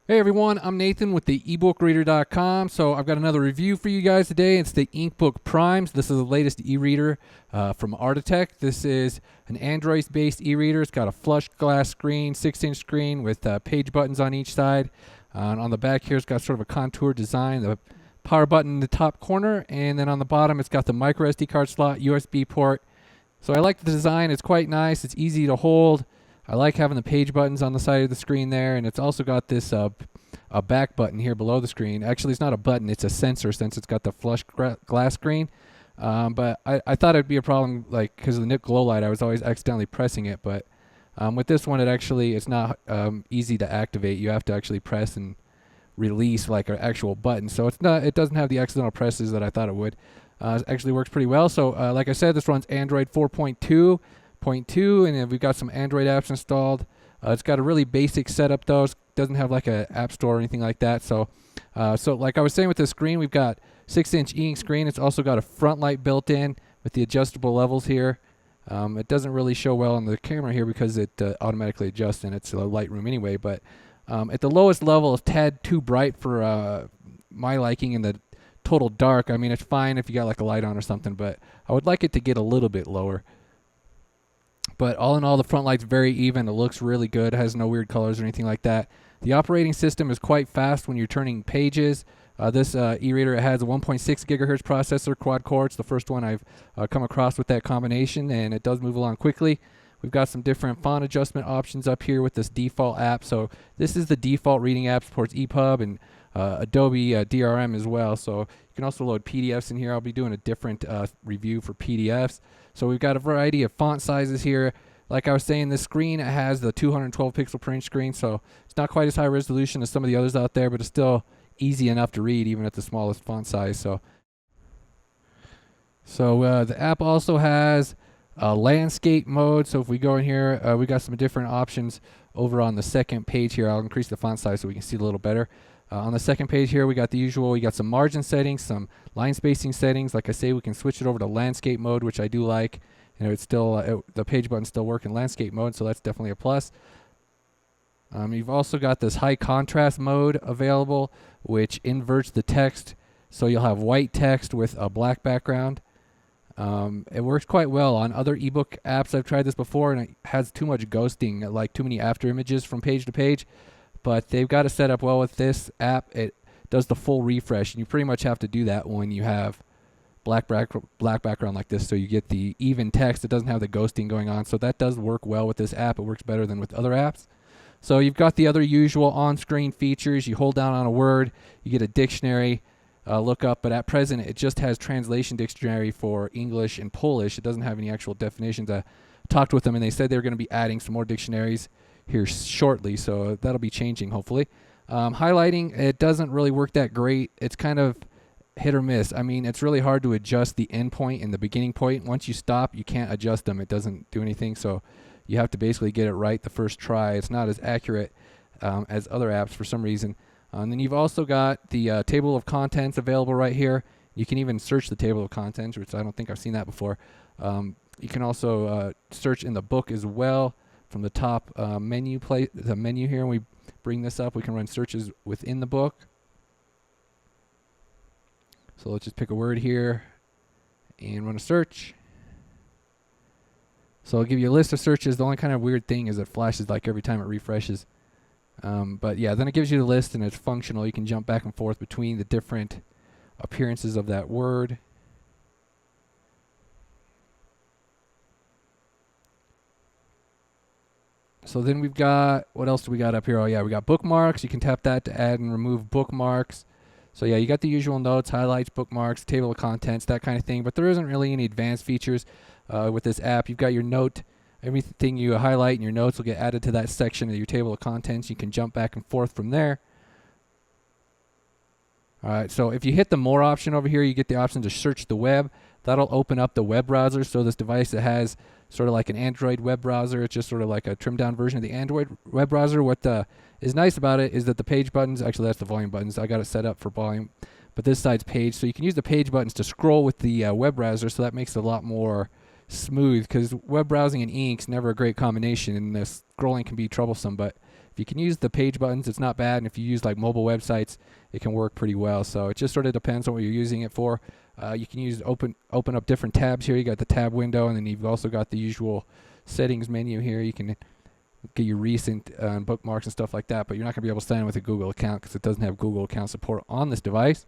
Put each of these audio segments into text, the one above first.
Hey everyone, I'm Nathan with the ebookreader.com. So I've got another review for you guys today. It's the InkBook Primes. This is the latest e-reader from Artitech. This is an Android-based e-reader. It's got a flush glass screen, 6-inch screen with page buttons on each side. And on the back here, it's got sort of a contour design. The power button in the top corner, and then on the bottom, it's got the micro SD card slot, USB port. So I like the design. It's quite nice. It's easy to hold. I like having the page buttons on the side of the screen there, and it's also got this a back button here below the screen. Actually, it's not a button, it's a sensor since it's got the flush glass screen. But I thought it'd be a problem, like, because of the NIP glow light, I was always accidentally pressing it. But with this one, it's not easy to activate. You have to actually press and release like an actual button. So it doesn't have the accidental presses that I thought it would. It actually works pretty well. So like I said, this runs Android 4.2. And then we've got some Android apps installed. It's got a really basic setup though. It doesn't have like an app store or anything like that. So like I was saying with the screen, we've got 6-inch e-ink screen. It's also got a front light built in with the adjustable levels here. It doesn't really show well on the camera here because it automatically adjusts and it's a Lightroom anyway. But at the lowest level, it's tad too bright for my liking in the total dark. I mean, it's fine if you got like a light on or something, but I would like it to get a little bit lower. But all in all, the front light's very even. It looks really good. It has no weird colors or anything like that. The operating system is quite fast when you're turning pages. This e-reader has a 1.6 gigahertz processor, quad core. It's the first one I've come across with that combination, and it does move along quickly. We've got some different font adjustment options up here with this default app. So this is the default reading app, supports EPUB and Adobe DRM as well. So you can also load PDFs in here. I'll be doing a different review for PDFs. So we've got a variety of font sizes here. Like I was saying, this screen has the 212 pixel per inch screen, so it's not quite as high resolution as some of the others out there, but it's still easy enough to read even at the smallest font size. So the app also has a landscape mode. So if we go in here, we got some different options over on the second page here. I'll increase the font size so we can see it a little better. On the second page here, we got the usual. We got some margin settings, some line spacing settings. Like I say, we can switch it over to landscape mode, which I do like. And it's still the page buttons still work in landscape mode, so that's definitely a plus. You've also got this high contrast mode available, which inverts the text, so you'll have white text with a black background. It works quite well on other ebook apps. I've tried this before, and it has too much ghosting, like too many after images from page to page. But they've got it set up well with this app. It does the full refresh, and you pretty much have to do that when you have black background like this, so you get the even text. It doesn't have the ghosting going on, so that does work well with this app. It works better than with other apps. So you've got the other usual on-screen features. You hold down on a word, you get a dictionary lookup, but at present it just has translation dictionary for English and Polish. It doesn't have any actual definitions. I talked with them, and they said they were going to be adding some more dictionaries here shortly, so that'll be changing hopefully. Highlighting, it doesn't really work that great. It's kind of hit or miss. I mean, it's really hard to adjust the end point and the beginning point. Once you stop, you can't adjust them. It doesn't do anything, so you have to basically get it right the first try. It's not as accurate as other apps for some reason. And then you've also got the table of contents available right here. You can even search the table of contents, which I don't think I've seen that before. You can also search in the book as well. From the top the menu here, and we bring this up, we can run searches within the book. So let's just pick a word here and run a search. So I'll give you a list of searches. The only kind of weird thing is it flashes like every time it refreshes. But yeah, then it gives you the list, and it's functional. You can jump back and forth between the different appearances of that word. So then we've got, what else do we got up here? Oh yeah, we got bookmarks. You can tap that to add and remove bookmarks. So yeah, you got the usual notes, highlights, bookmarks, table of contents, that kind of thing. But there isn't really any advanced features with this app. You've got your note. Everything you highlight in your notes will get added to that section of your table of contents. You can jump back and forth from there. All right, so if you hit the more option over here, you get the option to search the web. That'll open up the web browser. So this device that has sort of like an Android web browser, it's just sort of like a trimmed down version of the Android web browser. What is nice about it is that the page buttons, actually that's the volume buttons. I got it set up for volume, but this side's page. So you can use the page buttons to scroll with the web browser. So that makes it a lot more smooth, because web browsing and ink's never a great combination, and the scrolling can be troublesome. But if you can use the page buttons, it's not bad. And if you use like mobile websites, it can work pretty well. So it just sort of depends on what you're using it for. You can use open up different tabs here. You got the tab window, and then you've also got the usual settings menu here. You can get your recent bookmarks and stuff like that, but you're not going to be able to sign in with a Google account because it doesn't have Google account support on this device.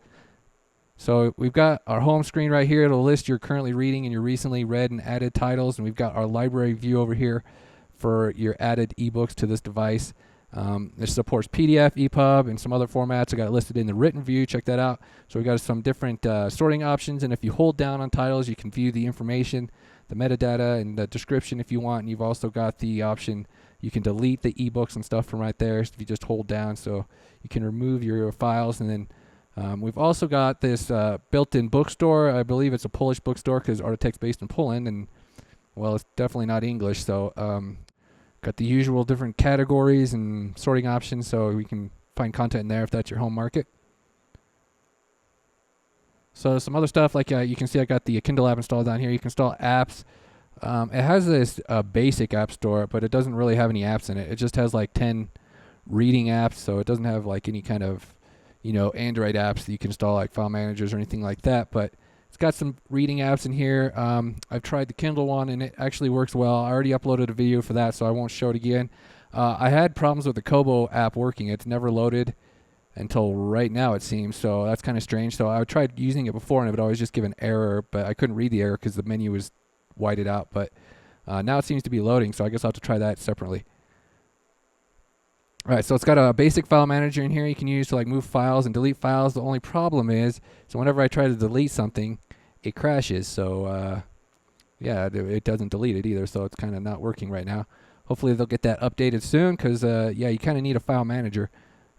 So we've got our home screen right here. It'll list your currently reading and your recently read and added titles, and we've got our library view over here for your added ebooks to this device. This supports PDF, EPUB, and some other formats. I got it listed in the written view. Check that out. So we've got some different sorting options, and if you hold down on titles, you can view the information, the metadata, and the description if you want. And you've also got the option, you can delete the ebooks and stuff from right there if you just hold down. So you can remove your files, and then we've also got this built-in bookstore. I believe it's a Polish bookstore because Artitect's based in Poland, and well, it's definitely not English. So got the usual different categories and sorting options, so we can find content in there if that's your home market. So some other stuff, like you can see I got the Kindle app installed down here. You can install apps. It has this basic app store, but it doesn't really have any apps in it. It just has like 10 reading apps, so it doesn't have like any kind of, Android apps that you can install, like file managers or anything like that. But it's got some reading apps in here. I've tried the Kindle one, and it actually works well. I already uploaded a video for that, so I won't show it again. I had problems with the Kobo app working. It's never loaded until right now, it seems, so that's kind of strange. So I tried using it before, and it would always just give an error, but I couldn't read the error because the menu was whited out. But now it seems to be loading, so I guess I'll have to try that separately. All right, so it's got a basic file manager in here you can use to like move files and delete files. The only problem is, so whenever I try to delete something, it crashes. So yeah, it doesn't delete it either, so it's kind of not working right now. Hopefully they'll get that updated soon, because yeah, you kind of need a file manager.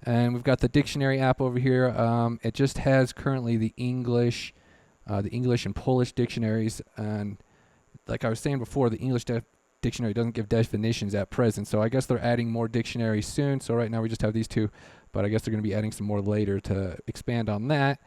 And we've got the dictionary app over here. It just has currently the English and Polish dictionaries, and like I was saying before, the English dictionary doesn't give definitions at present, so I guess they're adding more dictionaries soon. So right now we just have these two, but I guess they're going to be adding some more later to expand on that.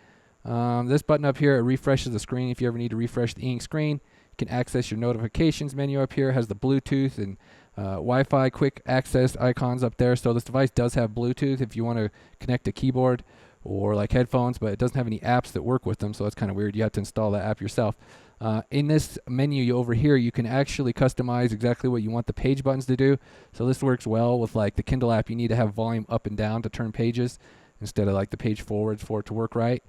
This button up here, it refreshes the screen. If you ever need to refresh the ink screen, you can access your notifications menu up here. It has the Bluetooth and Wi-Fi quick access icons up there. So this device does have Bluetooth if you want to connect a keyboard or like headphones, but it doesn't have any apps that work with them, so that's kind of weird. You have to install that app yourself. In this menu over here, you can actually customize exactly what you want the page buttons to do. So this works well with like the Kindle app. You need to have volume up and down to turn pages instead of like the page forwards for it to work right.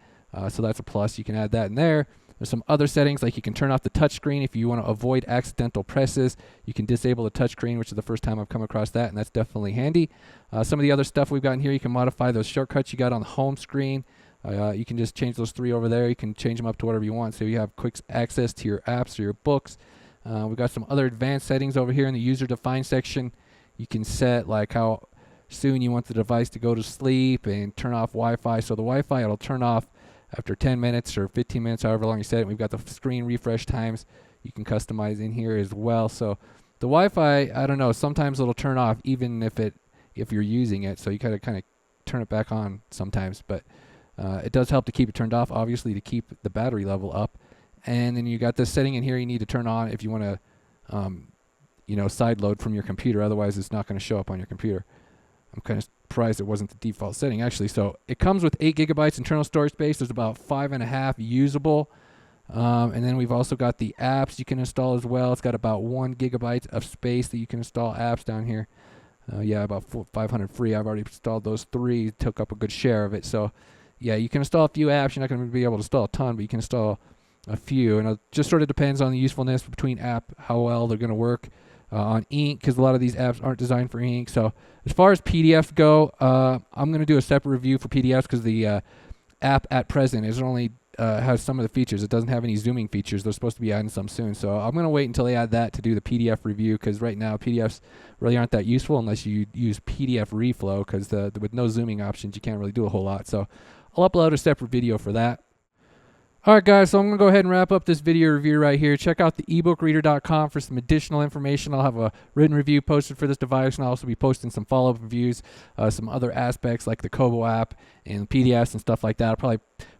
So that's a plus. You can add that in there. There's some other settings, like you can turn off the touchscreen if you want to avoid accidental presses. You can disable the touchscreen, which is the first time I've come across that, and that's definitely handy. Some of the other stuff we've got in here, you can modify those shortcuts you got on the home screen. You can just change those 3 over there. You can change them up to whatever you want, so you have quick access to your apps or your books. We've got some other advanced settings over here in the user-defined section. You can set like how soon you want the device to go to sleep and turn off Wi-Fi. So the Wi-Fi, it'll turn off after 10 minutes or 15 minutes, however long you set it. We've got the screen refresh times you can customize in here as well. So the Wi-Fi, I don't know, sometimes it'll turn off even if you're using it. So you gotta kind of turn it back on sometimes, but it does help to keep it turned off, obviously, to keep the battery level up. And then you got this setting in here you need to turn on if you want to side load from your computer. Otherwise it's not going to show up on your computer. I'm kind of surprised it wasn't the default setting, actually. So it comes with 8 gigabytes internal storage space. There's about 5.5 usable. And then we've also got the apps you can install as well. It's got about 1 gigabyte of space that you can install apps down here. Yeah, about 500 free. I've already installed those 3, took up a good share of it. So yeah, you can install a few apps. You're not going to be able to install a ton, but you can install a few. And it just sort of depends on the usefulness between app, how well they're going to work on ink, because a lot of these apps aren't designed for ink. So as far as PDFs go, I'm going to do a separate review for PDFs, because the app at present is only has some of the features. It doesn't have any zooming features. They're supposed to be adding some soon. So I'm going to wait until they add that to do the PDF review, because right now PDFs really aren't that useful unless you use PDF reflow, because with no zooming options, you can't really do a whole lot. So I'll upload a separate video for that. Alright guys, so I'm going to go ahead and wrap up this video review right here. Check out the ebookreader.com for some additional information. I'll have a written review posted for this device, and I'll also be posting some follow-up reviews, some other aspects like the Kobo app and PDFs and stuff like that. I'll probably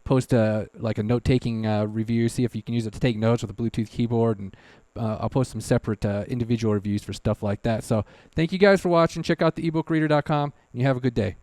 post like a note-taking review, see if you can use it to take notes with a Bluetooth keyboard, and I'll post some separate individual reviews for stuff like that. So thank you guys for watching. Check out the ebookreader.com, and you have a good day.